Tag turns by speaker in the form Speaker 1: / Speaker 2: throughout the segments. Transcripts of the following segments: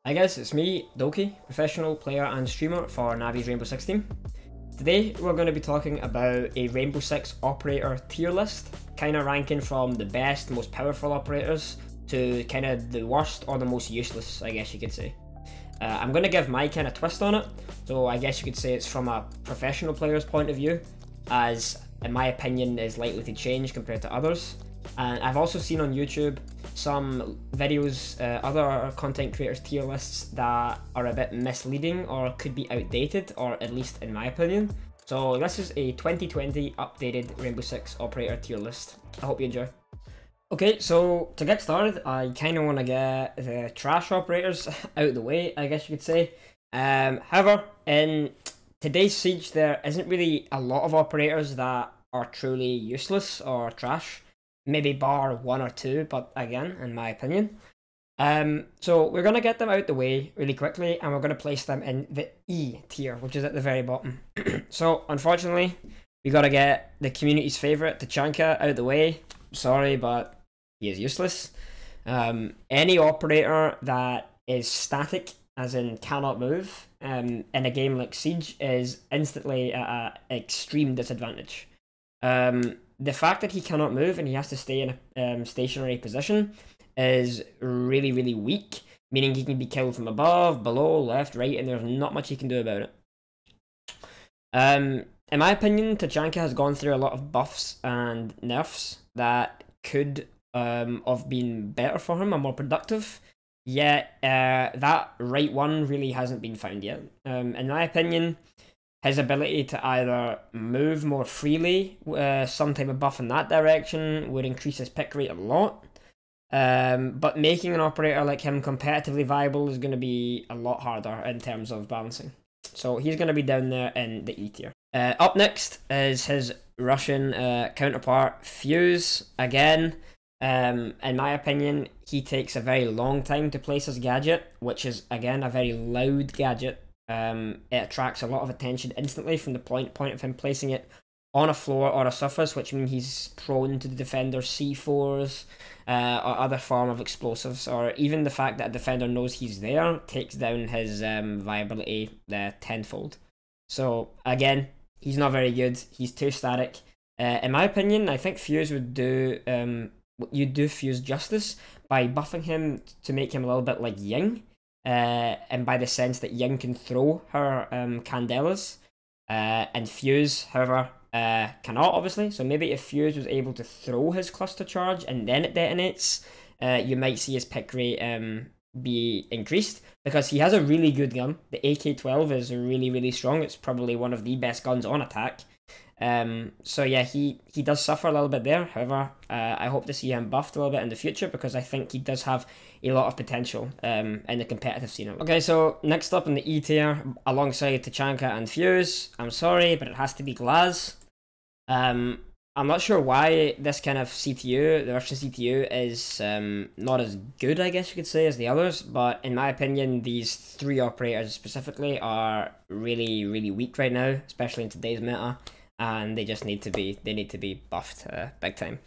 Speaker 1: Hi guys, it's me, Doki, professional player and streamer for NAVI's Rainbow Six team. Today we're going to be talking about a Rainbow Six operator tier list, kind of ranking from the best, most powerful operators to kind of the worst or the most useless, I guess you could say. I'm going to give my kind of twist on it, so I guess you could say it's from a professional player's point of view, as in my opinion is likely to change compared to others. And I've also seen on YouTube some videos, other content creators tier lists that are a bit misleading or could be outdated, or at least in my opinion. So this is a 2020 updated Rainbow Six operator tier list. I hope you enjoy. Okay, so to get started, I kind of want to get the trash operators out of the way, I guess you could say. However, in today's Siege, there isn't really a lot of operators that are truly useless or trash. Maybe bar one or two, but again, in my opinion. So we're going to get them out the way really quickly, and we're going to place them in the E tier, which is at the very bottom. So unfortunately, we got to get the community's favourite, Tachanka, out the way. Sorry, but he is useless. Any operator that is static, as in cannot move, in a game like Siege is instantly at an extreme disadvantage. The fact that he cannot move and he has to stay in a stationary position is really, really weak, meaning he can be killed from above, below, left, right, and there's not much he can do about it. In my opinion, Tachanka has gone through a lot of buffs and nerfs that could have been better for him and more productive, yet that right one really hasn't been found yet. In my opinion, his ability to either move more freely, some type of buff in that direction, would increase his pick rate a lot. But making an operator like him competitively viable is going to be a lot harder in terms of balancing. So he's going to be down there in the E tier. Up next is his Russian counterpart, Fuse. Again, in my opinion, he takes a very long time to place his gadget, which is, again, a very loud gadget. It attracts a lot of attention instantly from the point of him placing it on a floor or a surface, which means he's prone to the defender's C4s or other form of explosives, or even the fact that a defender knows he's there takes down his viability tenfold. So again, he's not very good. He's too static. In my opinion, I think Fuse would do Fuse justice by buffing him to make him a little bit like Ying. And by the sense that Ying can throw her candelas, and Fuse, however, cannot, obviously. So maybe if Fuse was able to throw his cluster charge and then it detonates, you might see his pick rate be increased, because he has a really good gun. The AK-12 is really, really strong. It's probably one of the best guns on attack. So yeah, he does suffer a little bit there. However, I hope to see him buffed a little bit in the future, because I think he does have a lot of potential in the competitive scene. Okay, so next up in the E tier, alongside Tachanka and Fuse, I'm sorry, but it has to be Glaz. I'm not sure why this kind of CTU, the Russian CTU, is not as good, I guess you could say, as the others, but in my opinion, these three operators specifically are really, really weak right now, especially in today's meta. And they just need to be buffed big time.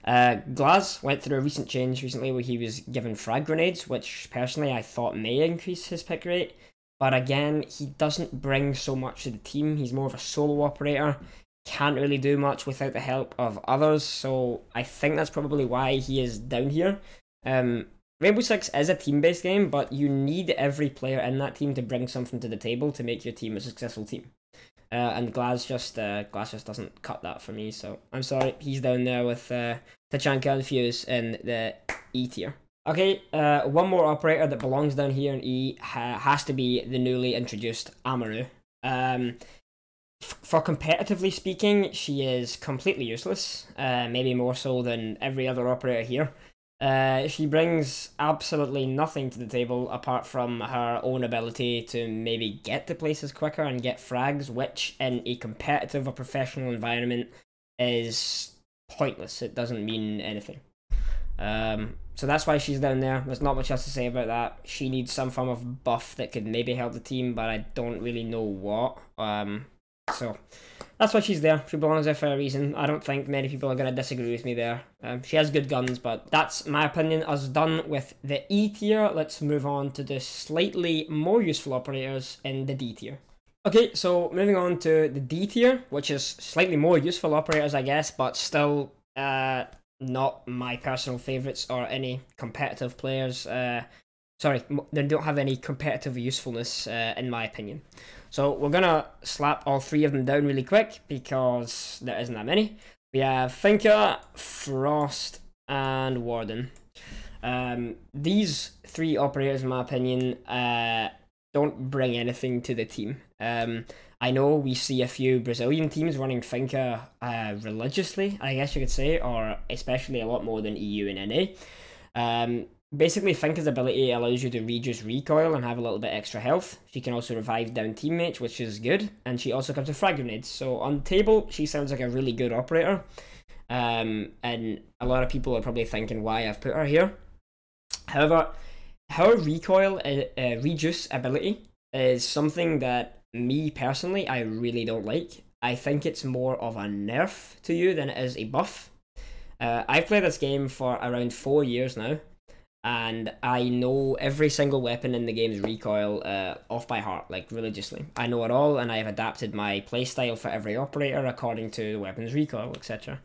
Speaker 1: Glaz went through a recent change recently where he was given frag grenades, which personally I thought may increase his pick rate, but again, he doesn't bring so much to the team. He's more of a solo operator, can't really do much without the help of others, so I think that's probably why he is down here. Rainbow Six is a team-based game, but you need every player in that team to bring something to the table to make your team a successful team. And Glaz just doesn't cut that for me, so I'm sorry, he's down there with Tachanka and Fuse in the E tier. Okay, one more operator that belongs down here in E has to be the newly introduced Amaru. For competitively speaking, she is completely useless, maybe more so than every other operator here. She brings absolutely nothing to the table apart from her own ability to maybe get to places quicker and get frags, which in a competitive or professional environment is pointless. It doesn't mean anything. So that's why she's down there. There's not much else to say about that. She needs some form of buff that could maybe help the team, but I don't really know what. So that's why she's there. She belongs there for a reason. I don't think many people are going to disagree with me there. She has good guns, but that's my opinion. As done with the E tier, let's move on to the slightly more useful operators in the D tier. Okay, so moving on to the D tier, which is slightly more useful operators, I guess, but still not my personal favorites or any competitive players. Sorry, they don't have any competitive usefulness in my opinion. So we're gonna slap all three of them down really quick because there isn't that many. We have Thinker, Frost, and Warden. These three operators, in my opinion, don't bring anything to the team. I know we see a few Brazilian teams running Thinker religiously, I guess you could say, or especially a lot more than EU and NA. Basically, Thinker's ability allows you to reduce recoil and have a little bit extra health. She can also revive down teammates, which is good, and she also comes with frag grenades. So on table, she sounds like a really good operator, and a lot of people are probably thinking why I've put her here. However, her recoil reduce ability is something that me personally, I really don't like. I think it's more of a nerf to you than it is a buff. I've played this game for around 4 years now, and I know every single weapon in the game's recoil off by heart, like religiously. I know it all, and I have adapted my playstyle for every operator according to the weapon's recoil, etc.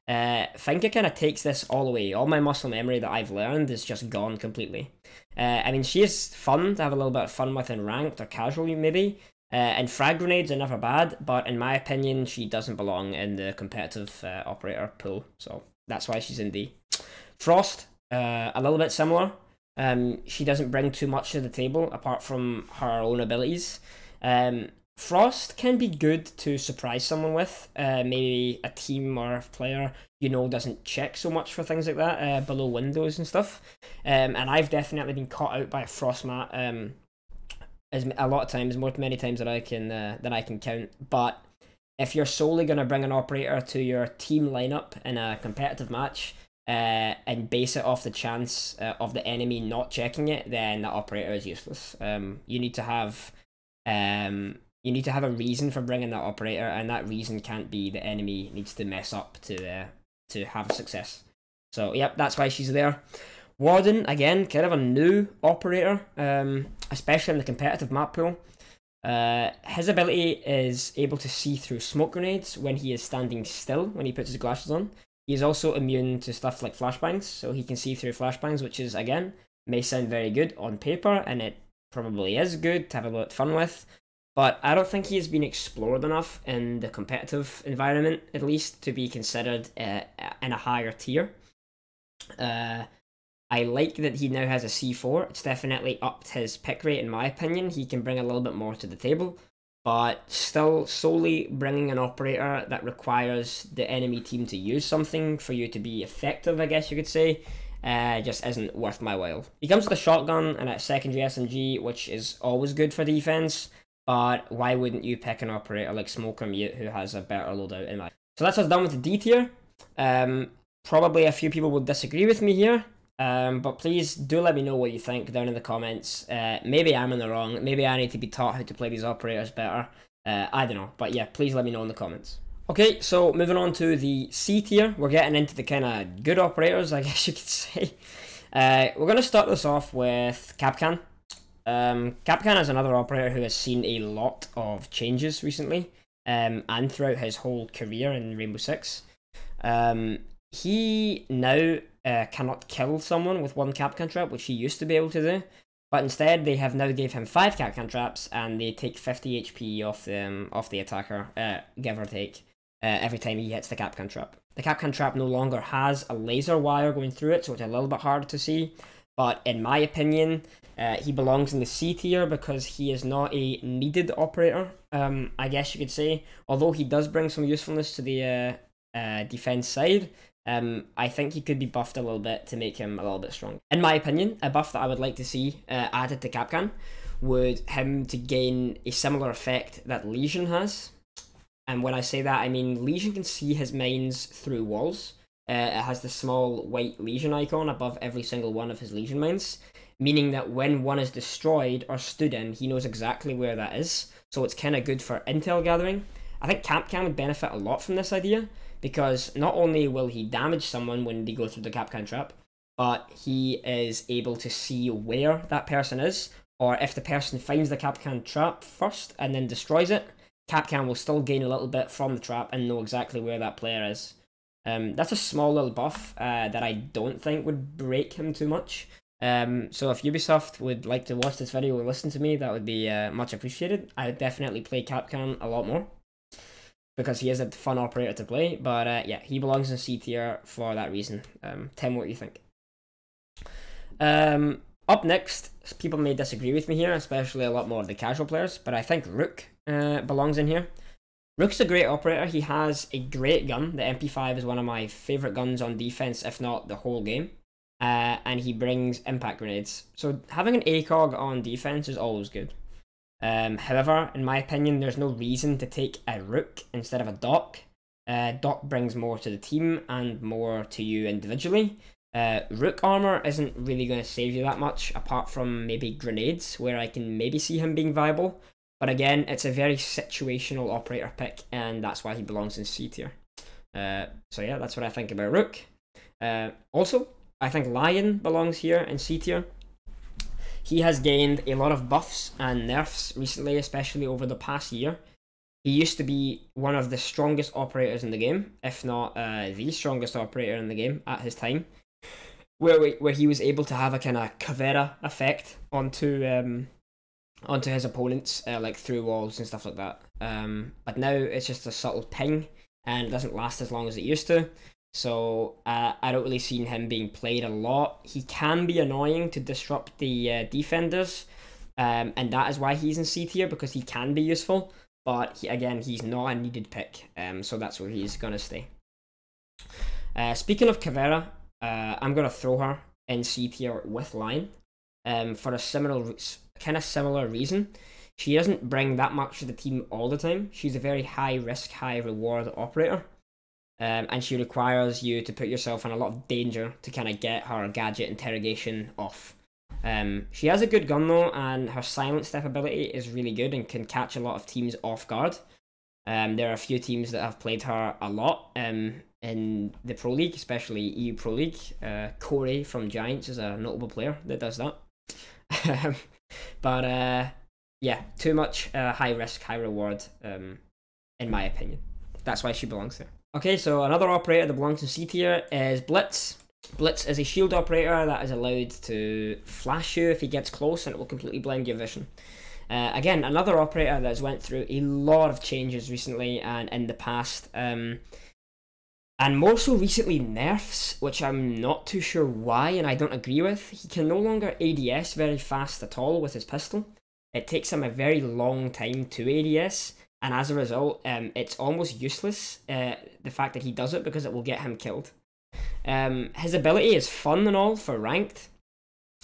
Speaker 1: Thinker kind of takes this all away. All my muscle memory that I've learned is just gone completely. I mean, she is fun to have a little bit of fun with in ranked or casual, maybe. And frag grenades are never bad, but in my opinion, she doesn't belong in the competitive operator pool. So that's why she's in D. Frost, a little bit similar. She doesn't bring too much to the table apart from her own abilities. Frost can be good to surprise someone with. Maybe a team or a player doesn't check so much for things like that below windows and stuff. And I've definitely been caught out by a Frost mat a lot of times, many times than I can count. But if you're solely going to bring an operator to your team lineup in a competitive match and base it off the chance of the enemy not checking it, then that operator is useless. You need to have a reason for bringing that operator, and that reason can't be the enemy needs to mess up to have success. So yep, that's why she's there. Warden, again, kind of a new operator, especially in the competitive map pool. His ability is able to see through smoke grenades when he is standing still, when he puts his glasses on. He is also immune to stuff like flashbangs, so he can see through flashbangs, which is, again, may sound very good on paper, and it probably is good to have a lot of fun with. But I don't think he has been explored enough in the competitive environment, at least, to be considered in a higher tier. I like that he now has a C4. It's definitely upped his pick rate, in my opinion. He can bring a little bit more to the table, but still solely bringing an operator that requires the enemy team to use something for you to be effective, I guess you could say, just isn't worth my while. He comes with a shotgun and a secondary SMG, which is always good for defense. But why wouldn't you pick an operator like Smoker Mute who has a better loadout in my... So that's us done with the D tier. Probably a few people will disagree with me here. But please do let me know what you think down in the comments. Maybe I'm in the wrong. Maybe I need to be taught how to play these operators better. I don't know. But yeah, please let me know in the comments. Okay, so moving on to the C tier. We're getting into the kind of good operators, I guess you could say. We're going to start this off with Kapkan. Kapkan is another operator who has seen a lot of changes recently, and throughout his whole career in Rainbow Six. He now cannot kill someone with one Kapkan trap, which he used to be able to do, but instead they have now gave him 5 Kapkan traps, and they take 50 HP off the attacker, give or take, every time he hits the Kapkan trap. The Kapkan trap no longer has a laser wire going through it, so it's a little bit harder to see. But in my opinion, he belongs in the C tier because he is not a needed operator, I guess you could say. Although he does bring some usefulness to the defense side, I think he could be buffed a little bit to make him a little bit strong. In my opinion, a buff that I would like to see added to Kapkan would him to gain a similar effect that Legion has. And when I say that, I mean Legion can see his mines through walls. It has the small white Legion icon above every single one of his Legion mines, meaning that when one is destroyed or stood in, he knows exactly where that is. So it's kind of good for intel gathering. I think Capcan would benefit a lot from this idea, because not only will he damage someone when they go through the Capcan trap, but he is able to see where that person is, or if the person finds the Capcan trap first and then destroys it, Capcan will still gain a little bit from the trap and know exactly where that player is. That's a small little buff that I don't think would break him too much. So if Ubisoft would like to watch this video or listen to me, that would be much appreciated. I would definitely play Capcan a lot more, because he is a fun operator to play. But yeah, he belongs in C tier for that reason. Tell me what you think. Up next, people may disagree with me here, especially a lot more of the casual players, but I think Rook belongs in here. Rook's a great operator. He has a great gun. The MP5 is one of my favourite guns on defense, if not the whole game. And he brings impact grenades. So having an ACOG on defense is always good. However, in my opinion, there's no reason to take a Rook instead of a Doc. Doc brings more to the team and more to you individually. Rook armor isn't really going to save you that much, apart from maybe grenades, where I can maybe see him being viable. But again, it's a very situational operator pick, and that's why he belongs in C tier. So yeah, that's what I think about Rook. Also, I think Lion belongs here in C tier. He has gained a lot of buffs and nerfs recently, especially over the past year. He used to be one of the strongest operators in the game, if not the strongest operator in the game at his time, where he was able to have a kind of Caveira effect onto his opponents, like through walls and stuff like that. But now it's just a subtle ping, and it doesn't last as long as it used to. So I don't really see him being played a lot. He can be annoying to disrupt the defenders, and that is why he's in C tier, because he can be useful. But again, he's not a needed pick, so that's where he's gonna stay. Speaking of Caveira, I'm gonna throw her in C tier with Lion, for a similar reason. She doesn't bring that much to the team all the time. She's a very high risk, high reward operator. And she requires you to put yourself in a lot of danger to kind of get her gadget interrogation off. She has a good gun though, and her silent step ability is really good and can catch a lot of teams off guard. There are a few teams that have played her a lot in the Pro League, especially EU Pro League. Corey from Giants is a notable player that does that. But yeah, too much high risk, high reward, in my opinion. That's why she belongs there. Okay, so another operator that belongs in C tier is Blitz. Blitz is a shield operator that is allowed to flash you if he gets close, and it will completely blind your vision. Again, another operator that has went through a lot of changes recently and in the past, and more so recently nerfs, which I'm not too sure why, and I don't agree with. He can no longer ADS very fast at all with his pistol. It takes him a very long time to ADS, and as a result, it's almost useless, the fact that he does it, because it will get him killed. His ability is fun and all for ranked,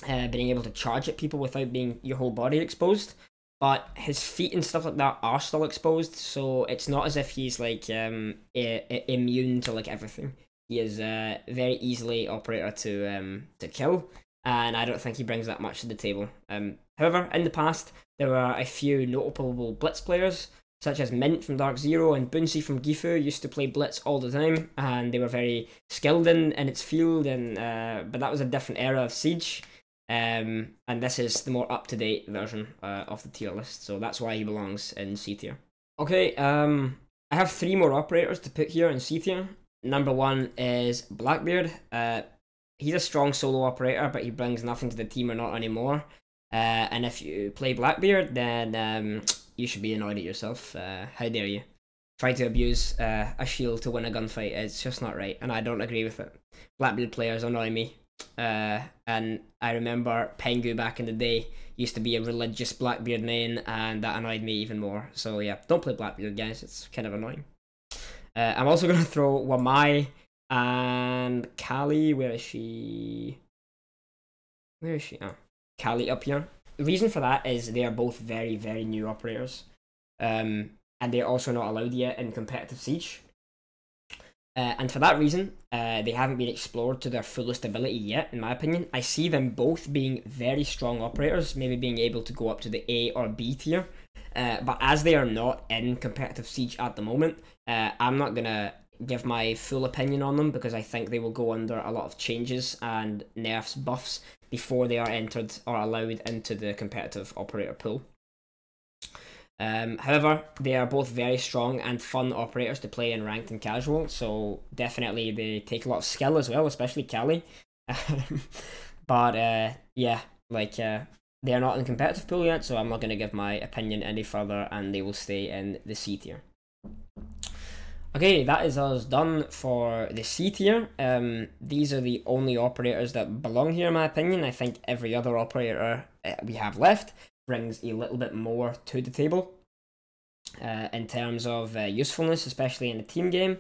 Speaker 1: being able to charge at people without being your whole body exposed, but his feet and stuff like that are still exposed, so it's not as if he's like immune to like everything. He is very easily operator to kill, and I don't think he brings that much to the table. However, in the past, there were a few notable Blitz players, such as Mint from Dark Zero and Bunsi from Gifu used to play Blitz all the time, and they were very skilled in its field, and but that was a different era of Siege, and this is the more up-to-date version of the tier list, so that's why he belongs in C tier. Okay, I have 3 more operators to put here in C tier. Number 1 is Blackbeard. He's a strong solo operator, but he brings nothing to the team or not anymore. And if you play Blackbeard, then you should be annoyed at yourself. How dare you try to abuse a shield to win a gunfight? It's just not right, and I don't agree with it. Blackbeard players annoy me, and I remember Pengu back in the day used to be a religious Blackbeard main, and that annoyed me even more. So yeah, don't play Blackbeard, guys. It's kind of annoying. I'm also going to throw Wamai and Kali. Where is she? Oh, Kali up here. The reason for that is they are both very, very new operators, and they're also not allowed yet in competitive Siege. And for that reason, they haven't been explored to their fullest ability yet, in my opinion. I see them both being very strong operators, maybe being able to go up to the A or B tier. But as they are not in competitive Siege at the moment, I'm not going to give my full opinion on them because I think they will go under a lot of changes and nerfs, buffs before they are entered or allowed into the competitive operator pool. However, they are both very strong and fun operators to play in ranked and casual, so definitely they take a lot of skill as well, especially Callie. But yeah, like they are not in the competitive pool yet, so I'm not going to give my opinion any further, and they will stay in the C tier. Okay, that is us done for the C tier. These are the only operators that belong here, in my opinion. I think every other operator we have left brings a little bit more to the table in terms of usefulness, especially in a team game.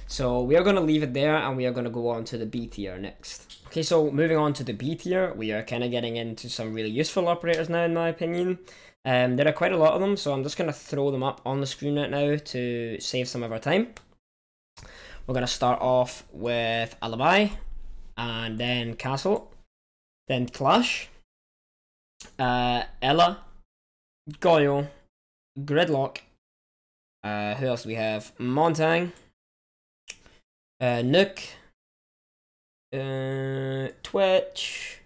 Speaker 1: So we are going to leave it there, and we are going to go on to the B tier next. Okay, so moving on to the B tier, we are kind of getting into some really useful operators now, in my opinion. There are quite a lot of them, so I'm just going to throw them up on the screen right now to save some of our time. We're going to start off with Alibi, and then Castle, then Clash, Ella, Goyo, Gridlock, who else do we have? Montang, Nook, Twitch,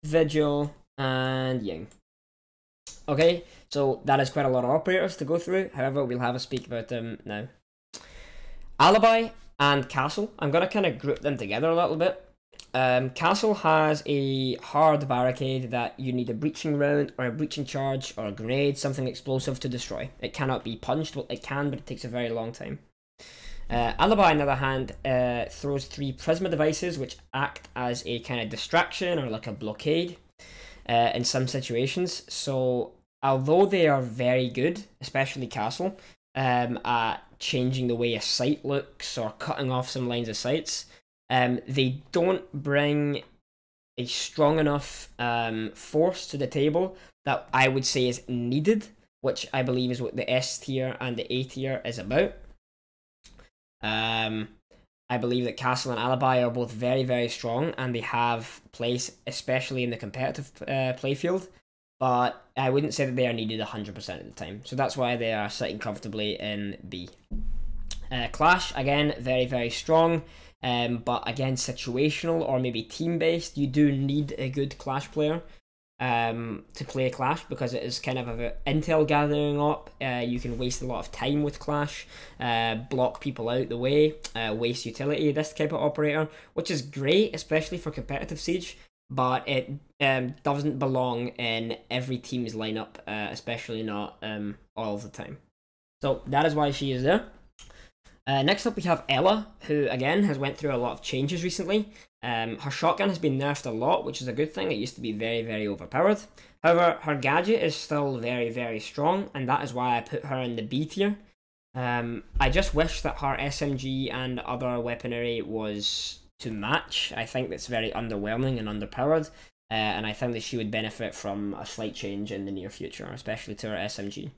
Speaker 1: Vigil, and Ying. Okay, so that is quite a lot of operators to go through, however, we'll have a speak about them now. Alibi and Castle, I'm going to kind of group them together a little bit. Castle has a hard barricade that you need a breaching round or a breaching charge or a grenade, something explosive to destroy. It cannot be punched. Well, it can, but it takes a very long time. Alibi, on the other hand, throws 3 Prisma devices which act as a kind of distraction or like a blockade in some situations. So although they are very good, especially Castle, at changing the way a site looks or cutting off some lines of sights, they don't bring a strong enough force to the table that I would say is needed, which I believe is what the S tier and the A tier is about. I believe that Castle and Alibi are both very, very strong, and they have place, especially in the competitive playfield, but I wouldn't say that they are needed 100% of the time. So that's why they are sitting comfortably in B. Clash, again, very, very strong. But again, situational or maybe team-based. You do need a good Clash player to play Clash, because it is kind of an intel gathering up. You can waste a lot of time with Clash, block people out the way, waste utility, this type of operator, which is great, especially for competitive Siege, but it doesn't belong in every team's lineup, especially not all the time. So that is why she is there. Next up we have Ella, who again has went through a lot of changes recently. Her shotgun has been nerfed a lot, which is a good thing. It used to be very, very overpowered. However, her gadget is still very, very strong, and that is why I put her in the B tier. I just wish that her SMG and other weaponry was to match. I think that's very underwhelming and underpowered, and I think that she would benefit from a slight change in the near future, especially to her SMG.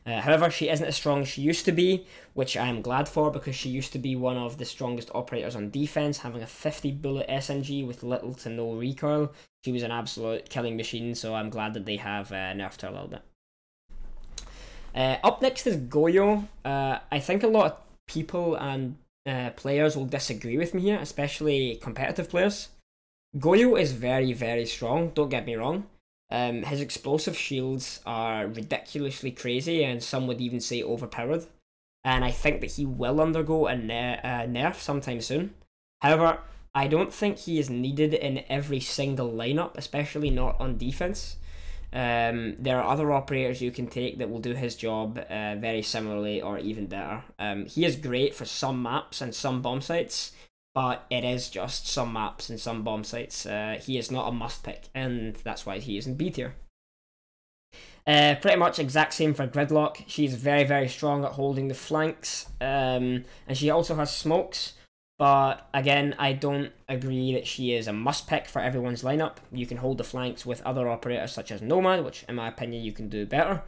Speaker 1: However, she isn't as strong as she used to be, which I am glad for, because she used to be one of the strongest operators on defense, having a 50 bullet SMG with little to no recoil. She was an absolute killing machine, so I'm glad that they have nerfed her a little bit. Up next is Goyo. I think a lot of people and players will disagree with me here, especially competitive players. Goyo is very, very strong, don't get me wrong. His explosive shields are ridiculously crazy, and some would even say overpowered, and I think that he will undergo a nerf sometime soon. However, I don't think he is needed in every single lineup, especially not on defense. There are other operators you can take that will do his job very similarly or even better. He is great for some maps and some bomb sites, but it is just some maps and some bomb sites. He is not a must pick, and that's why he is in B tier. Pretty much exact same for Gridlock. She's very, very strong at holding the flanks, and she also has smokes, but again, I don't agree that she is a must pick for everyone's lineup. You can hold the flanks with other operators such as Nomad, which in my opinion you can do better.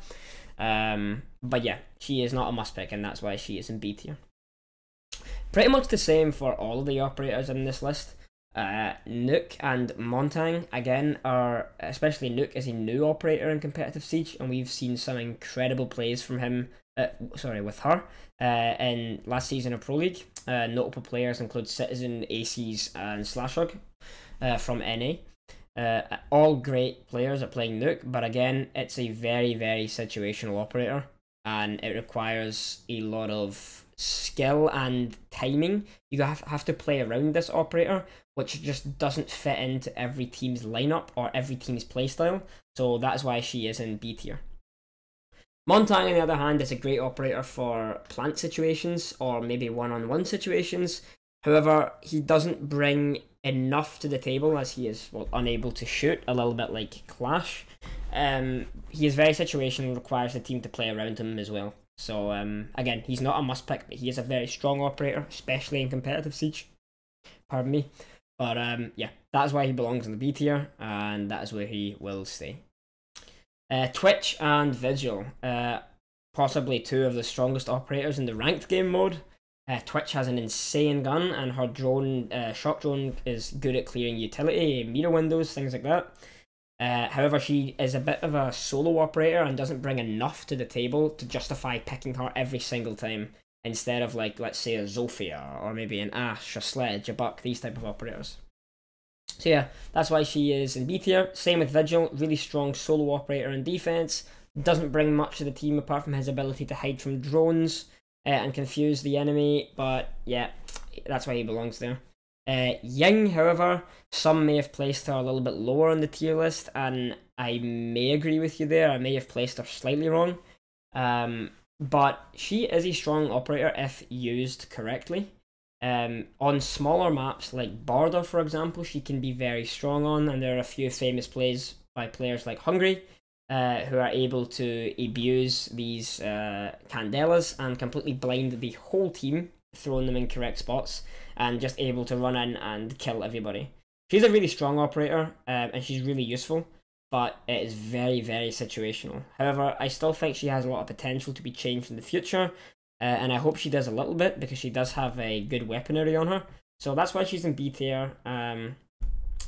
Speaker 1: But yeah, she is not a must pick, and that's why she is in B tier. Pretty much the same for all of the operators in this list. Nuke and Montang, again, are, especially Nuke is a new operator in competitive Siege, and we've seen some incredible plays from him, with her, in last season of Pro League. Notable players include Citizen, Aces, and Slashhog from NA. All great players at playing Nuke, but again, it's a very, very situational operator, and it requires a lot of skill and timing. You have to play around this operator, which just doesn't fit into every team's lineup or every team's playstyle, so that's why she is in B tier. Montang, on the other hand, is a great operator for plant situations or maybe one-on-one situations. However, he doesn't bring enough to the table as he is unable to shoot, a little bit like Clash. He is very situational and requires the team to play around him as well. So again, he's not a must pick, but he is a very strong operator, especially in competitive Siege. Pardon me. But yeah, that's why he belongs in the B tier, and that is where he will stay. Twitch and Vigil, possibly two of the strongest operators in the ranked game mode. Twitch has an insane gun, and her drone, shock drone, is good at clearing utility, meter windows, things like that. However, she is a bit of a solo operator and doesn't bring enough to the table to justify picking her every single time, instead of, like, let's say a Zofia, or maybe an Ashe, a Sledge, a Buck, these type of operators. So yeah, that's why she is in B tier. Same with Vigil, really strong solo operator in defense. Doesn't bring much to the team apart from his ability to hide from drones and confuse the enemy, but yeah, that's why he belongs there. Ying, however, some may have placed her a little bit lower on the tier list, and I may agree with you there. I may have placed her slightly wrong. But she is a strong operator if used correctly. On smaller maps like Border, for example, she can be very strong on, and there are a few famous plays by players like Hungry, who are able to abuse these Candelas and completely blind the whole team, throwing them in correct spots, and just able to run in and kill everybody. She's a really strong operator, and she's really useful, but it is very, very situational. However, I still think she has a lot of potential to be changed in the future, and I hope she does a little bit, because she does have a good weaponry on her. So that's why she's in B tier.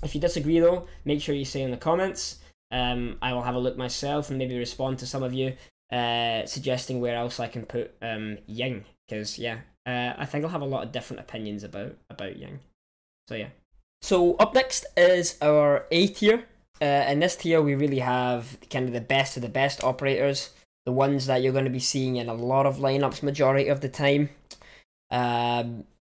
Speaker 1: If you disagree though, make sure you say in the comments. I will have a look myself and maybe respond to some of you suggesting where else I can put Ying, because yeah, I think I'll have a lot of different opinions about Ying. So yeah. So up next is our A tier. In this tier we really have kind of the best of the best operators, the ones that you're going to be seeing in a lot of lineups majority of the time.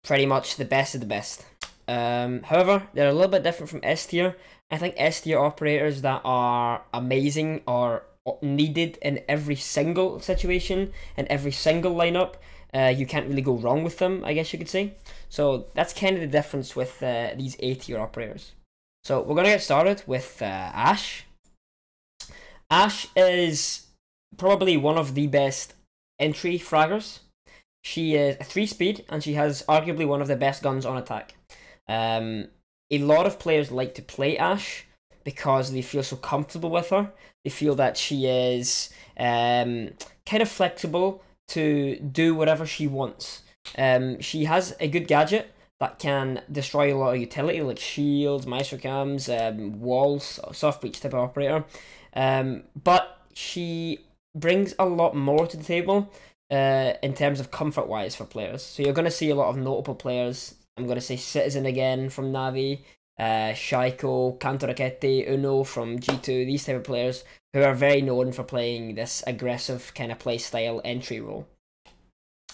Speaker 1: Pretty much the best of the best. However, they're a little bit different from S tier. I think S tier operators that are amazing or needed in every single situation and every single lineup. You can't really go wrong with them, I guess you could say. So that's kind of the difference with these A tier operators. So we're going to get started with Ashe. Ashe is probably one of the best entry fraggers. She is a 3-speed, and she has arguably one of the best guns on attack. A lot of players like to play Ashe because they feel so comfortable with her. They feel that she is kind of flexible to do whatever she wants. She has a good gadget that can destroy a lot of utility, like shields, maestro cams, walls, soft breach type of operator. But she brings a lot more to the table in terms of comfort wise for players. So you're going to see a lot of notable players. I'm going to say Citizen again from NAVI, Shaiko, Cantorachetti, Uno from G2, these type of players who are very known for playing this aggressive kind of play style entry role.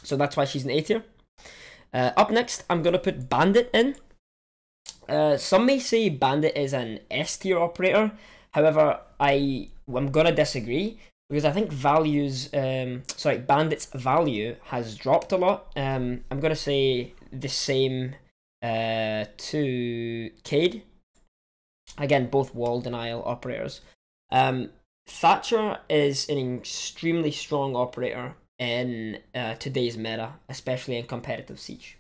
Speaker 1: So that's why she's an A tier. Up next, I'm going to put Bandit in. Some may say Bandit is an S tier operator. However, I'm going to disagree, because I think Bandit's value has dropped a lot. I'm going to say the same to Cade. Again, both wall denial operators. Thatcher is an extremely strong operator in today's meta, especially in competitive Siege.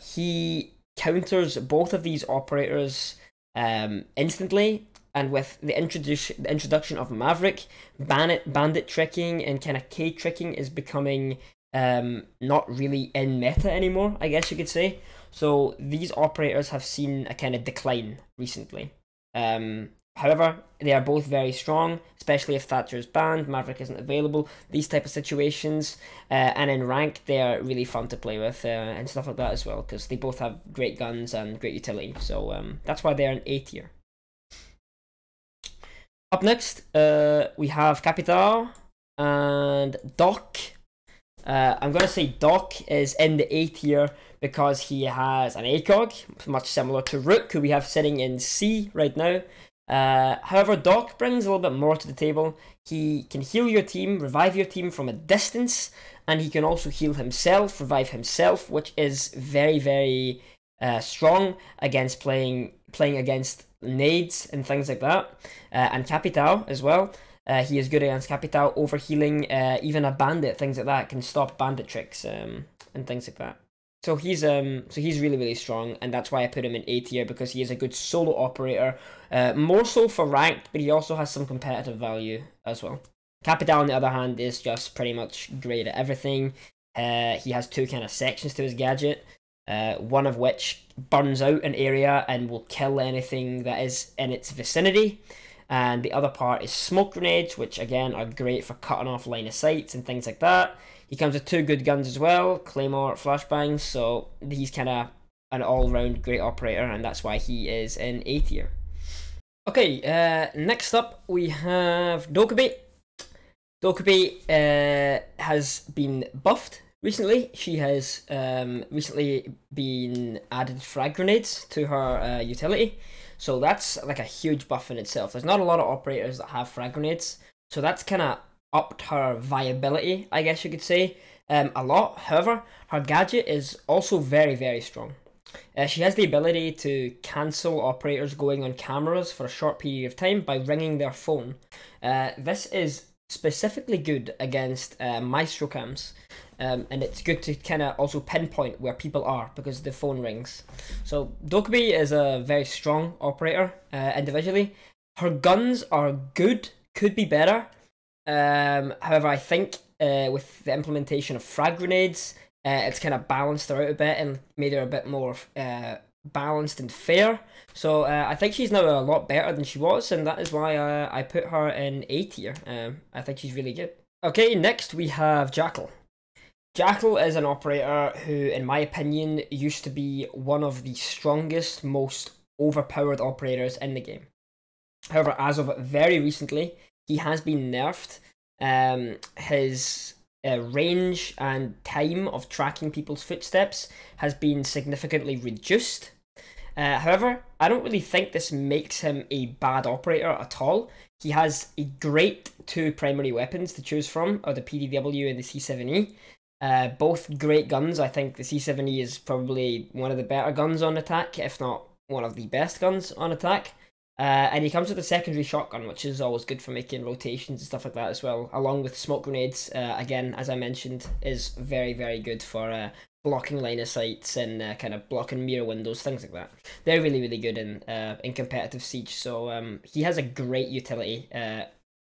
Speaker 1: He counters both of these operators instantly, and with the introduction of Maverick, bandit tricking and kind of K tricking is becoming not really in meta anymore, I guess you could say. So these operators have seen a kind of decline recently. However, they are both very strong, especially if Thatcher is banned, Maverick isn't available, these type of situations. And in rank, they are really fun to play with and stuff like that as well, because they both have great guns and great utility. So that's why they're in A tier. Up next, we have Capital and Doc. I'm going to say Doc is in the A tier because he has an ACOG, much similar to Rook, who we have sitting in C right now. However, Doc brings a little bit more to the table. He can heal your team, revive your team from a distance, and he can also heal himself, revive himself, which is very, very strong against playing against nades and things like that. And Capital as well. He is good against Capital, overhealing, even a bandit, things like that, can stop bandit tricks and things like that. So he's really, really strong, and that's why I put him in A tier, because he is a good solo operator, more so for ranked, but he also has some competitive value as well. Capital, on the other hand, is just pretty much great at everything. He has two kind of sections to his gadget, one of which burns out an area and will kill anything that is in its vicinity. And the other part is smoke grenades, which again are great for cutting off line of sights and things like that. He comes with two good guns as well, Claymore, Flashbangs, so he's kind of an all-round great operator, and that's why he is in A tier. Okay, next up we have Dokubi. Dokubi has been buffed recently. She has recently been added frag grenades to her utility. So that's like a huge buff in itself. There's not a lot of operators that have frag grenades, so that's kind of upped her viability, I guess you could say, a lot. However, her gadget is also very, very strong. She has the ability to cancel operators going on cameras for a short period of time by ringing their phone. This is specifically good against maestro cams. And it's good to kind of also pinpoint where people are because the phone rings. So Dokubi is a very strong operator individually. Her guns are good, could be better. However, I think with the implementation of frag grenades, it's kind of balanced her out a bit and made her a bit more balanced and fair. So I think she's now a lot better than she was, and that is why I put her in A tier. I think she's really good. Okay, next we have Jackal. Jackal is an operator who, in my opinion, used to be one of the strongest, most overpowered operators in the game. However, as of very recently, he has been nerfed. His range and time of tracking people's footsteps has been significantly reduced. However, I don't really think this makes him a bad operator at all. He has a great two primary weapons to choose from, or the PDW and the C7E. Both great guns. I think the C7E is probably one of the better guns on attack, if not one of the best guns on attack. And he comes with a secondary shotgun, which is always good for making rotations and stuff like that as well, along with smoke grenades. Again, as I mentioned, is very, very good for blocking line of sights and kind of blocking mirror windows, things like that. They're really, really good in competitive Siege. So he has a great utility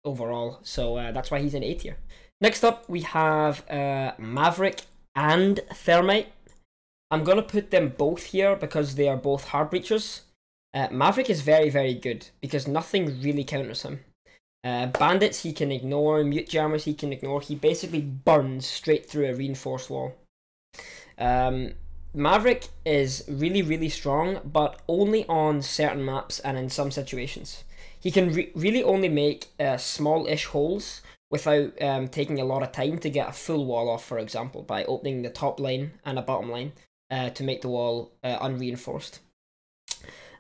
Speaker 1: overall. So that's why he's in A tier. Next up, we have Maverick and Thermite. I'm going to put them both here because they are both hard breachers. Maverick is very, very good because nothing really counters him. Bandits he can ignore, mute jammers he can ignore. He basically burns straight through a reinforced wall. Maverick is really, really strong, but only on certain maps and in some situations. He can really only make small-ish holes without taking a lot of time to get a full wall off, for example, by opening the top line and a bottom line to make the wall unreinforced.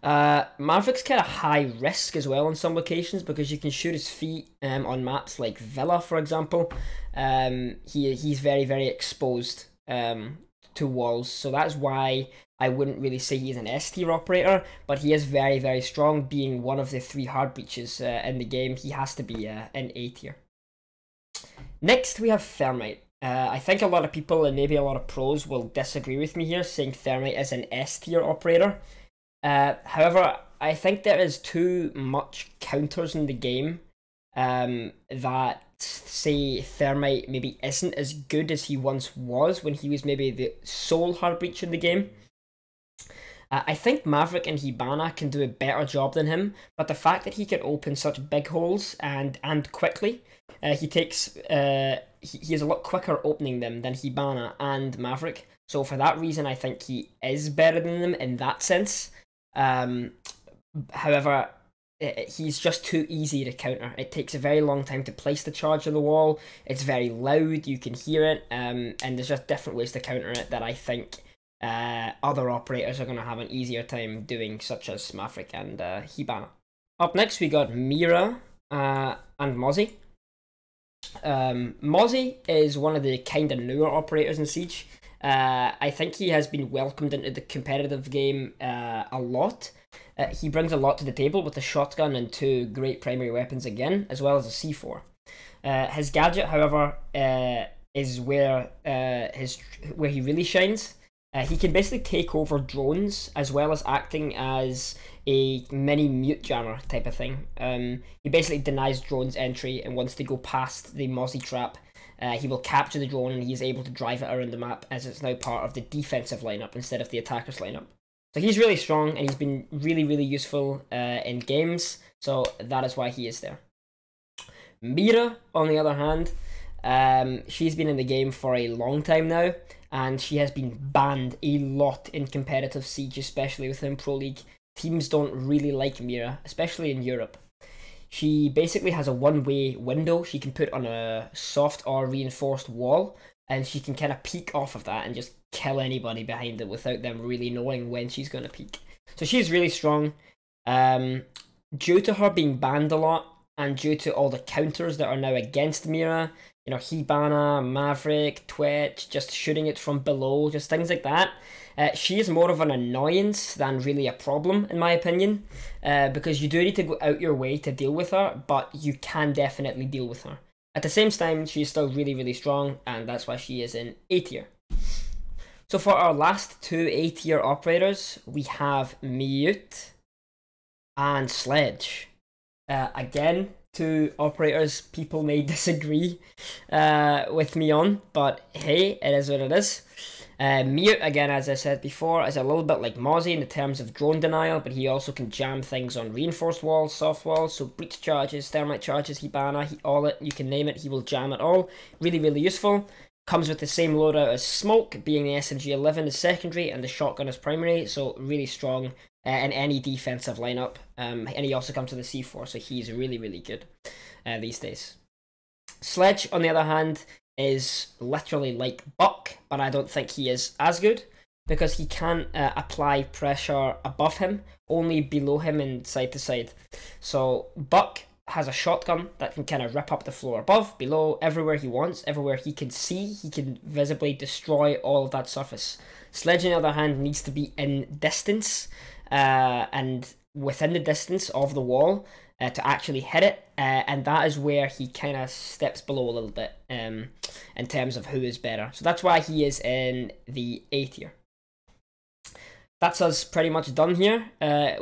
Speaker 1: Maverick's kind of high risk as well on some locations because you can shoot his feet on maps like Villa, for example. He's very, very exposed to walls, so that's why I wouldn't really say he's an S tier operator, but he is very, very strong, being one of the 3 hard breaches in the game. He has to be an A tier. Next, we have Thermite. I think a lot of people and maybe a lot of pros will disagree with me here, saying Thermite is an S tier operator. However, I think there is too much counters in the game that, say, Thermite maybe isn't as good as he once was when he was maybe the sole hard breach in the game. I think Maverick and Hibana can do a better job than him, but the fact that he can open such big holes and quickly, he is a lot quicker opening them than Hibana and Maverick. So for that reason, I think he is better than them in that sense. However, he's just too easy to counter. It takes a very long time to place the charge on the wall. It's very loud, you can hear it, and there's just different ways to counter it that I think other operators are going to have an easier time doing, such as Maverick and Hibana. Up next, we got Mira and Mozzie. Mozzie is one of the kind of newer operators in Siege. I think he has been welcomed into the competitive game a lot. He brings a lot to the table with a shotgun and 2 great primary weapons again, as well as a C4. His gadget, however, is where he really shines. He can basically take over drones as well as acting as a mini mute jammer type of thing. He basically denies drones entry, and once they go past the Mozzie trap, he will capture the drone and he's able to drive it around the map, as it's now part of the defensive lineup instead of the attacker's lineup. So he's really strong and he's been really, really useful in games, so that is why he is there. Mira, on the other hand, she's been in the game for a long time now, and she has been banned a lot in competitive Siege, especially within Pro League. Teams don't really like Mira, especially in Europe. She basically has a one-way window she can put on a soft or reinforced wall, and she can kind of peek off of that and just kill anybody behind it without them really knowing when she's going to peek. So she's really strong. Due to her being banned a lot, and due to all the counters that are now against Mira, you know, Hibana, Maverick, Twitch, just shooting it from below, just things like that. She is more of an annoyance than really a problem, in my opinion, because you do need to go out your way to deal with her, but you can definitely deal with her. At the same time, she's still really, really strong, and that's why she is in A tier. So for our last 2 A tier operators, we have Mute and Sledge. Again, 2 operators people may disagree with me on, but hey, it is what it is. Mute, again, as I said before, is a little bit like Mozzie in the terms of drone denial, but he also can jam things on reinforced walls, soft walls, so breach charges, thermite charges, Hibana, all it, you can name it, he will jam it all. Really, really useful. Comes with the same loadout as Smoke, being the SMG-11 is secondary and the shotgun is primary, so really strong in any defensive lineup. And he also comes with the C4, so he's really, really good these days. Sledge, on the other hand, is literally like Buck, but I don't think he is as good, because he can't apply pressure above him, only below him and side to side. So Buck has a shotgun that can kind of rip up the floor above, below, everywhere he wants, everywhere he can see, he can visibly destroy all of that surface. Sledge, on the other hand, needs to be in distance, and within the distance of the wall to actually hit it, and that is where he kind of steps below a little bit in terms of who is better. So that's why he is in the A tier. That's us pretty much done here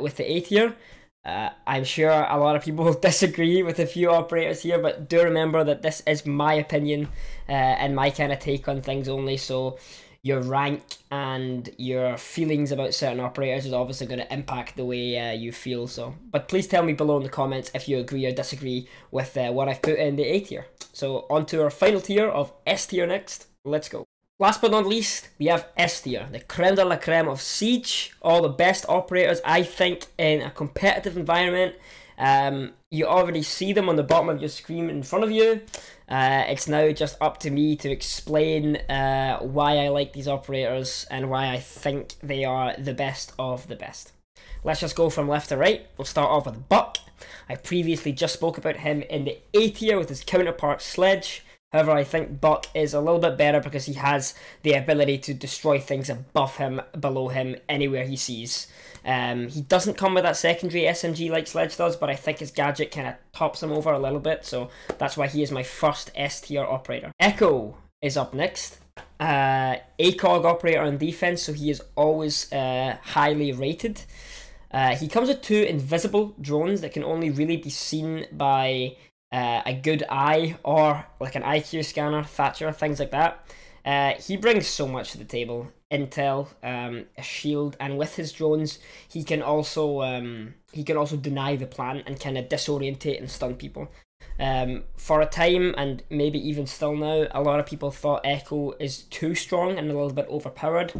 Speaker 1: with the A tier. I'm sure a lot of people will disagree with a few operators here, but do remember that this is my opinion and my kind of take on things only, so your rank and your feelings about certain operators is obviously going to impact the way you feel. So, but please tell me below in the comments if you agree or disagree with what I've put in the A tier. So on to our final tier of S tier next. Let's go. Last but not least, we have S tier, the creme de la creme of Siege. All the best operators, I think, in a competitive environment. You already see them on the bottom of your screen in front of you. It's now just up to me to explain why I like these operators and why I think they are the best of the best. Let's just go from left to right. We'll start off with Buck. I previously just spoke about him in the A tier with his counterpart Sledge. However, I think Buck is a little bit better because he has the ability to destroy things above him, below him, anywhere he sees. He doesn't come with that secondary SMG like Sledge does, but I think his gadget kind of tops him over a little bit, so that's why he is my first S tier operator. Echo is up next. ACOG operator on defense, so he is always highly rated. He comes with 2 invisible drones that can only really be seen by a good eye, or like an IQ scanner, Thatcher, things like that. He brings so much to the table. Intel, a shield, and with his drones, he can also deny the plan and kind of disorientate and stun people. For a time, and maybe even still now, a lot of people thought Echo is too strong and a little bit overpowered.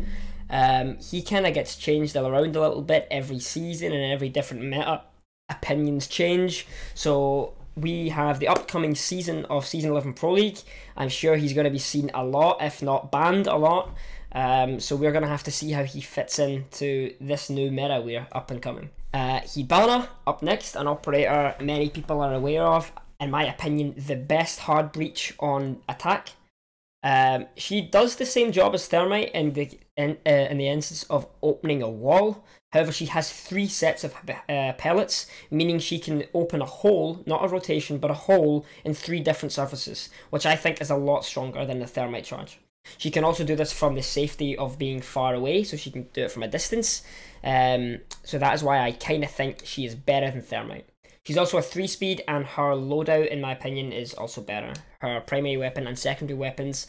Speaker 1: He kind of gets changed around a little bit every season and every different meta. Opinions change, so we have the upcoming season of Season 11 Pro League. I'm sure he's going to be seen a lot, if not banned a lot. So we're going to have to see how he fits into this new meta we're up and coming. Hibana, up next, an operator many people are aware of. In my opinion, the best hard breach on attack. She does the same job as Thermite in the instance of opening a wall. However, she has 3 sets of pellets, meaning she can open a hole, not a rotation, but a hole in 3 different surfaces, which I think is a lot stronger than the Thermite charge. She can also do this from the safety of being far away, so she can do it from a distance. So that is why I kind of think she is better than Thermite. She's also a 3-speed, and her loadout, in my opinion, is also better. Her primary weapon and secondary weapons,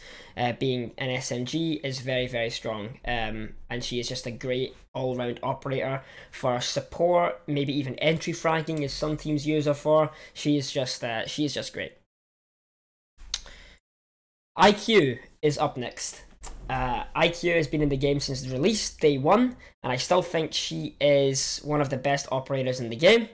Speaker 1: being an SMG, is very, very strong. And she is just a great all-round operator for support, maybe even entry fragging, as some teams use her for. She is just great. IQ is up next. IQ has been in the game since the release, day 1, and I still think she is one of the best operators in the game.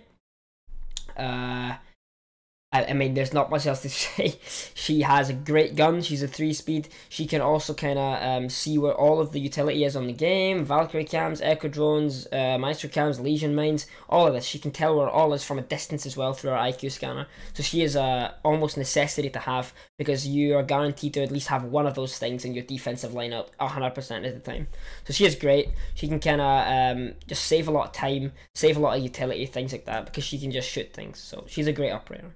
Speaker 1: I mean, there's not much else to say. She has a great gun. She's a 3-speed. She can also kind of see where all of the utility is on the game. Valkyrie cams, Echo drones, Maestro cams, Legion mines, all of this. She can tell where all is from a distance as well through her IQ scanner. So she is a almost necessity to have, because you are guaranteed to at least have one of those things in your defensive lineup 100% of the time. So she is great. She can kind of just save a lot of time, save a lot of utility, things like that, because she can just shoot things. So she's a great operator.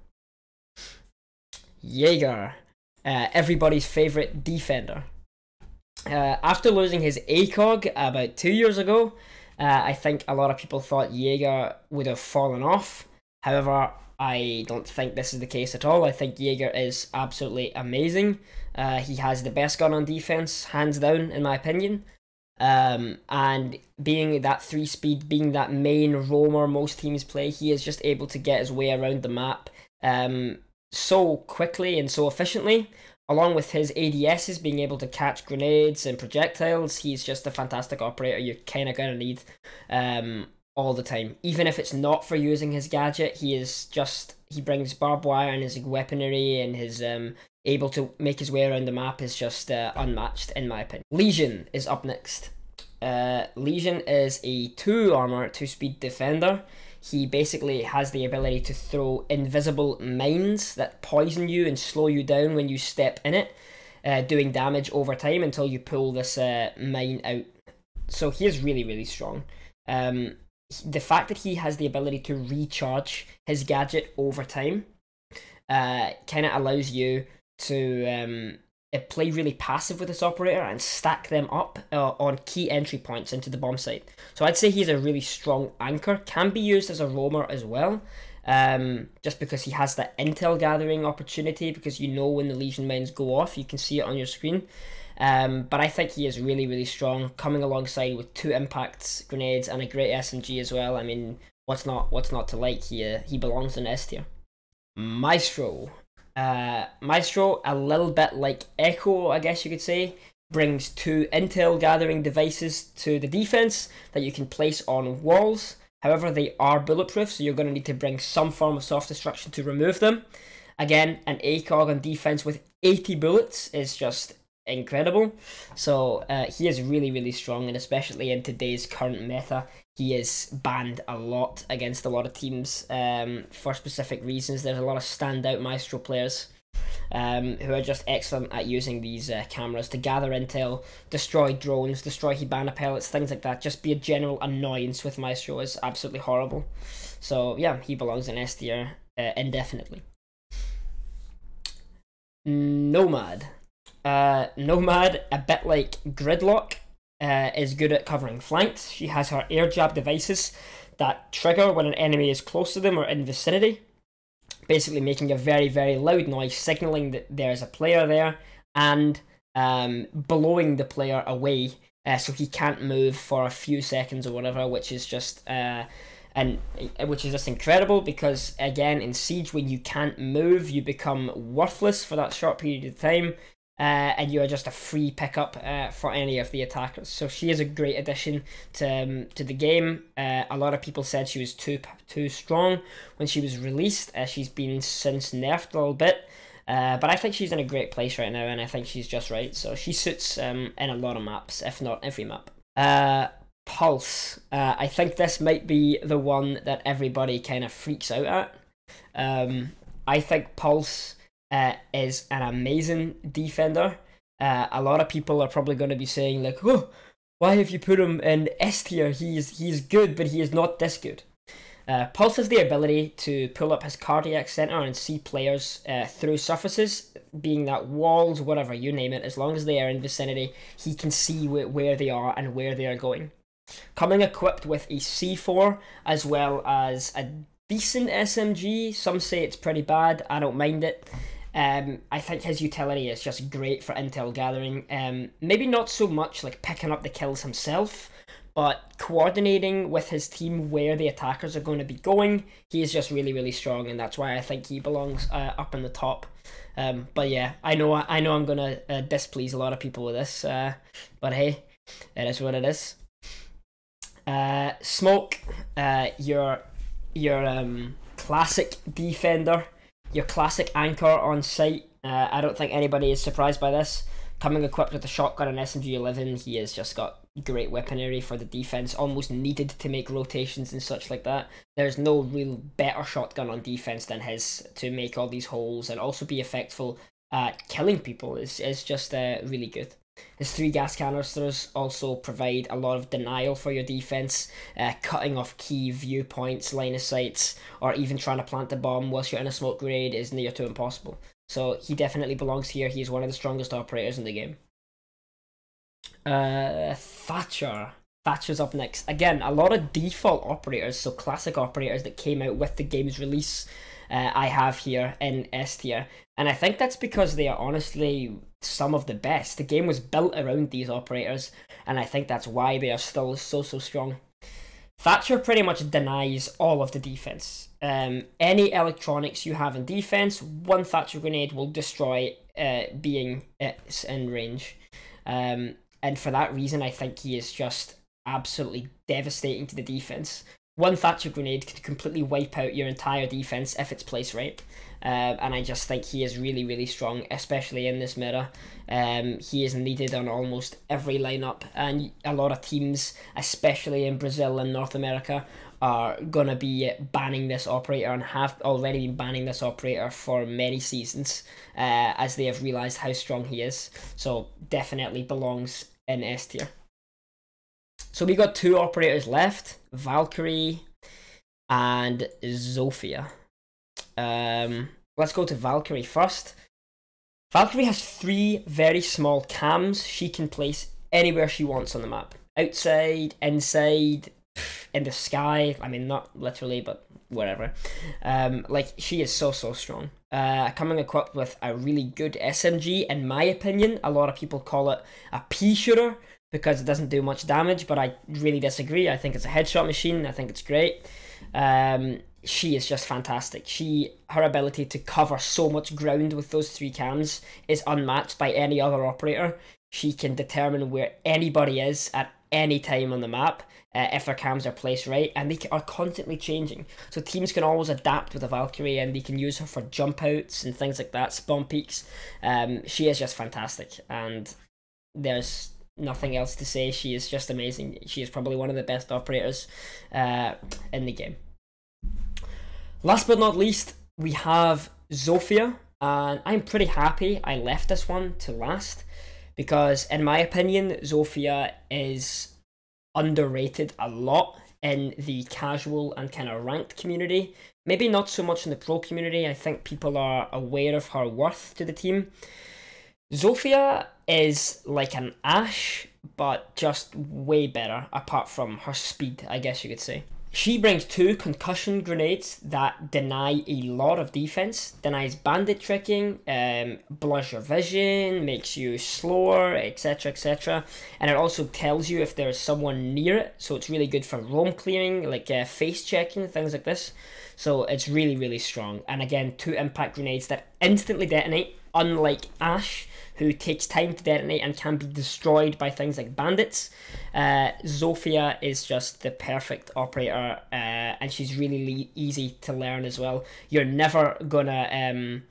Speaker 1: Jaeger, everybody's favorite defender. After losing his ACOG about 2 years ago, I think a lot of people thought Jaeger would have fallen off. However, I don't think this is the case at all. I think Jaeger is absolutely amazing. He has the best gun on defense, hands down, in my opinion. And being that 3-speed, being that main roamer most teams play, he is just able to get his way around the map so quickly and so efficiently. Along with his ADSs being able to catch grenades and projectiles, he's just a fantastic operator you're kind of going to need all the time. Even if it's not for using his gadget, he brings barbed wire and his weaponry, and his able to make his way around the map is just unmatched, in my opinion. Legion is up next. Legion is a 2-armor, 2-speed defender. He basically has the ability to throw invisible mines that poison you and slow you down when you step in it, doing damage over time until you pull this mine out. So he is really, really strong. The fact that he has the ability to recharge his gadget over time kind of allows you to play really passive with this operator and stack them up on key entry points into the bomb site. So I'd say he's a really strong anchor. Can be used as a roamer as well, just because he has that intel gathering opportunity, because you know when the Legion mines go off, you can see it on your screen. But I think he is really, really strong, coming alongside with 2 impacts, grenades, and a great SMG as well. I mean, what's not to like? He belongs in S tier. Maestro. Maestro, a little bit like Echo, I guess you could say, brings 2 intel gathering devices to the defense that you can place on walls. However, they are bulletproof, so you're going to need to bring some form of soft destruction to remove them. Again, an ACOG on defense with 80 bullets is just incredible. So he is really, really strong, and especially in today's current meta, he is banned a lot against a lot of teams for specific reasons. There's a lot of standout Maestro players who are just excellent at using these cameras to gather intel, destroy drones, destroy Hibana pellets, things like that. Just be a general annoyance with Maestro is absolutely horrible. So yeah, he belongs in S tier indefinitely. Nomad. Nomad, a bit like Gridlock, is good at covering flanks. She has her air jab devices that trigger when an enemy is close to them or in vicinity. basically making a very, very loud noise, signaling that there's a player there, and blowing the player away, so he can't move for a few seconds or whatever, which is just incredible, because again, in Siege, when you can't move, you become worthless for that short period of time, and you are just a free pickup for any of the attackers. So she is a great addition to the game. A lot of people said she was too strong when she was released. She's been since nerfed a little bit, but I think she's in a great place right now, and I think she's just right. So she suits in a lot of maps, if not every map. Pulse. I think this might be the one that everybody kind of freaks out at. I think Pulse is an amazing defender. A lot of people are probably going to be saying like, oh, why have you put him in S tier? He's good, but he is not this good. Pulse has the ability to pull up his cardiac center and see players through surfaces, being that walls, whatever, you name it. As long as they are in vicinity, he can see where they are and where they are going. Coming equipped with a C4 as well as a decent SMG. Some say it's pretty bad. I don't mind it. I think his utility is just great for intel gathering. Maybe not so much like picking up the kills himself, but coordinating with his team where the attackers are going to be going. He is just really, really strong, and that's why I think he belongs up in the top. But yeah, I know I'm going to displease a lot of people with this, but hey, it is what it is. Smoke, your classic defender, your classic anchor on site. I don't think anybody is surprised by this. Coming equipped with a shotgun and SMG-11, he has just got great weaponry for the defense, almost needed to make rotations and such like that. There's no real better shotgun on defense than his to make all these holes and also be effective at killing people. Is just really good. His 3 gas canisters also provide a lot of denial for your defense, cutting off key viewpoints, line of sights, or even trying to plant the bomb whilst you're in a smoke grenade is near to impossible. So he definitely belongs here. He is one of the strongest operators in the game. Thatcher. Thatcher's up next. Again, a lot of default operators, so classic operators that came out with the game's release, I have here in S tier. And I think that's because they are honestly some of the best. The game was built around these operators, and I think that's why they are still so strong. Thatcher pretty much denies all of the defense. Any electronics you have in defense, one Thatcher grenade will destroy, being it's in range. And for that reason, I think he is just absolutely devastating to the defense. One Thatcher grenade could completely wipe out your entire defense if it's placed right. And I just think he is really, really strong, especially in this meta. He is needed on almost every lineup, and a lot of teams, especially in Brazil and North America, are going to be banning this operator and have already been banning this operator for many seasons, as they have realised how strong he is. So definitely belongs in S tier. So we got 2 operators left, Valkyrie and Zofia. Let's go to Valkyrie first. Valkyrie has 3 very small cams she can place anywhere she wants on the map. Outside, inside, in the sky. I mean, not literally, but whatever. Like, she is so strong. Coming equipped with a really good SMG, in my opinion. A lot of people call it a pea shooter because it doesn't do much damage, but I really disagree. I think it's a headshot machine. I think it's great. She is just fantastic. Her ability to cover so much ground with those 3 cams is unmatched by any other operator. She can determine where anybody is at any time on the map, if their cams are placed right, and they are constantly changing. So teams can always adapt with a Valkyrie, and they can use her for jump outs and things like that, spawn peaks. She is just fantastic, and there's nothing else to say. She is just amazing. She is probably one of the best operators in the game. Last but not least, we have Zofia, and I'm pretty happy I left this one to last, because in my opinion, Zofia is underrated a lot in the casual and kind of ranked community. Maybe not so much in the pro community. I think people are aware of her worth to the team. Zofia is like an Ashe, but just way better, apart from her speed, I guess you could say. She brings 2 concussion grenades that deny a lot of defense, denies bandit tricking, blurs your vision, makes you slower, etc, etc. And it also tells you if there's someone near it, so it's really good for roam clearing, like face checking, things like this. So it's really, really strong. And again, 2 impact grenades that instantly detonate, unlike Ash, who takes time to detonate and can be destroyed by things like bandits. Zofia is just the perfect operator, and she's really easy to learn as well. You're never gonna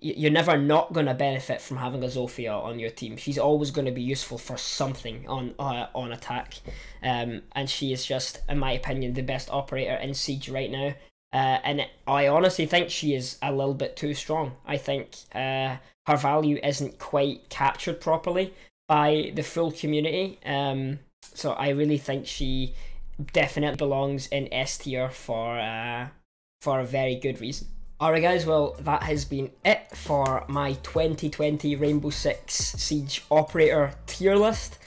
Speaker 1: you're never not gonna benefit from having a Zofia on your team. She's always going to be useful for something on attack, and she is just, in my opinion, the best operator in Siege right now. And I honestly think she is a little bit too strong. I think her value isn't quite captured properly by the full community. So I really think she definitely belongs in S tier for a very good reason. Alright guys, well that has been it for my 2020 Rainbow Six Siege operator tier list,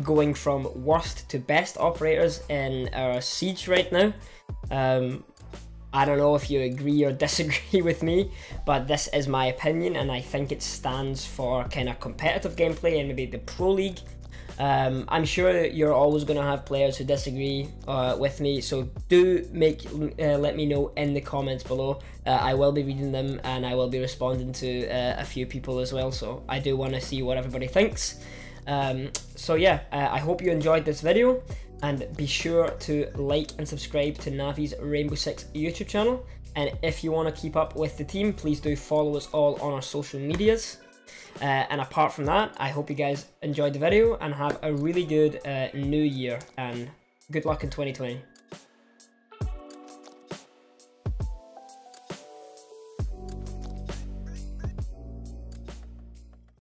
Speaker 1: going from worst to best operators in our Siege right now. I don't know if you agree or disagree with me, but this is my opinion, and I think it stands for kind of competitive gameplay and maybe the Pro League. I'm sure you're always going to have players who disagree with me, so do let me know in the comments below. I will be reading them, and I will be responding to a few people as well, so I do want to see what everybody thinks. So yeah, I hope you enjoyed this video, and be sure to like and subscribe to Navi's Rainbow Six YouTube channel. And if you want to keep up with the team, please do follow us all on our social medias. And apart from that, I hope you guys enjoyed the video and have a really good new year, and good luck in 2020.